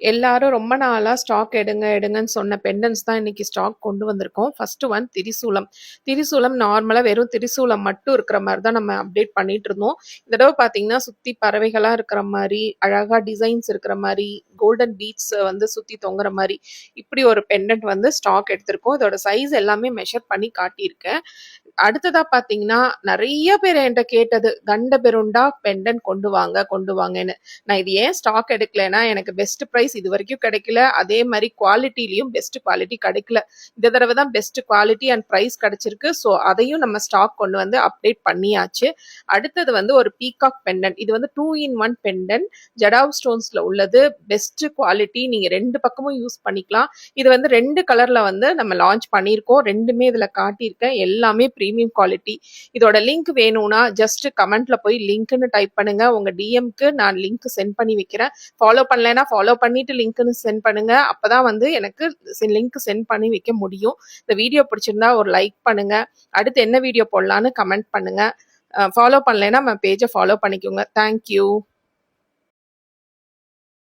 எல்லாரும் ரொம்ப நாளா ஸ்டாக் எடுங்க எடுங்கன்னு சொன்ன பெண்டன்ஸ் தான் இன்னைக்கு ஸ்டாக் கொண்டு வந்திருக்கோம். ஃபர்ஸ்ட் ஒன் திரிசூலம். திரிசூலம் நார்மலா வெறும் திரிசூலம் மட்டும் இருக்கிற மாதிரி தான் நம்ம அப்டேட் பண்ணிட்டு இருந்தோம். இந்த தடவை பார்த்தீங்கன்னா சுத்தி பறவைகளா இருக்கிற மாதிரி, அழகா டிசைன்ஸ் இருக்கிற மாதிரி, கோல்டன் பீட்ஸ் வந்து சுத்தி தொங்குற மாதிரி இப்படி ஒரு பெண்டன்ட் வந்து ஸ்டாக் எடுத்திருக்கோம். இதோட சைஸ் எல்லாமே மெஷர் பண்ணி காட்டியிருக்கேன். அடுத்ததா பார்த்தீங்கன்னா நிறைய பேர் என்கிட்ட கேட்டது கண்ட பெருண்டா பெண்டன் கொண்டு வாங்க கொண்டு வாங்கன்னு. நான் இது ஏன் ஸ்டாக் எடுக்கலைன்னா எனக்கு பெஸ்ட் ப்ரைஸ் இது வரைக்கும் கிடைக்கல, அதே மாதிரி குவாலிட்டிலையும் பெஸ்ட் குவாலிட்டி கிடைக்கல. இந்த தடவை தான் பெஸ்ட் குவாலிட்டி அண்ட் ப்ரைஸ் கிடைச்சிருக்கு. ஸோ அதையும் நம்ம ஸ்டாக் கொண்டு வந்து அப்டேட் பண்ணியாச்சு. அடுத்தது வந்து ஒரு பீகாக் பெண்டன். இது வந்து 2-in-1 பெண்டன், ஜடாவ் ஸ்டோன்ஸ்ல உள்ளது. பெஸ்ட் குவாலிட்டி, நீங்க ரெண்டு பக்கமும் யூஸ் பண்ணிக்கலாம். இது வந்து 2 கலர்ல வந்து நம்ம லான்ச் பண்ணியிருக்கோம். ரெண்டுமே இதுல காட்டியிருக்கேன். எல்லாமே ப்ரீமியம் குவாலிட்டி. இதோட லிங்க் வேணும்னா ஜஸ்ட் கமெண்ட்ல போய் லிங்க்னு டைப் பண்ணுங்க. உங்க டிஎம்க்கு நான் லிங்க் சென்ட் பண்ணி வைக்கிறேன். ஃபாலோ பண்ணலைன்னா ஃபாலோ பண்ணிட்டு லிங்க்னு சென்ட் பண்ணுங்க. அப்பதான் வந்து எனக்கு லிங்க் சென்ட் பண்ணி வைக்க முடியும். இந்த வீடியோ பிடிச்சிருந்தா ஒரு லைக் பண்ணுங்க. அடுத்து என்ன வீடியோ போடலான்னு கமெண்ட் பண்ணுங்க. ஃபாலோ பண்ணலைன்னா நம்ம பேஜை ஃபாலோ பண்ணிக்கோங்க. தேங்க்யூ.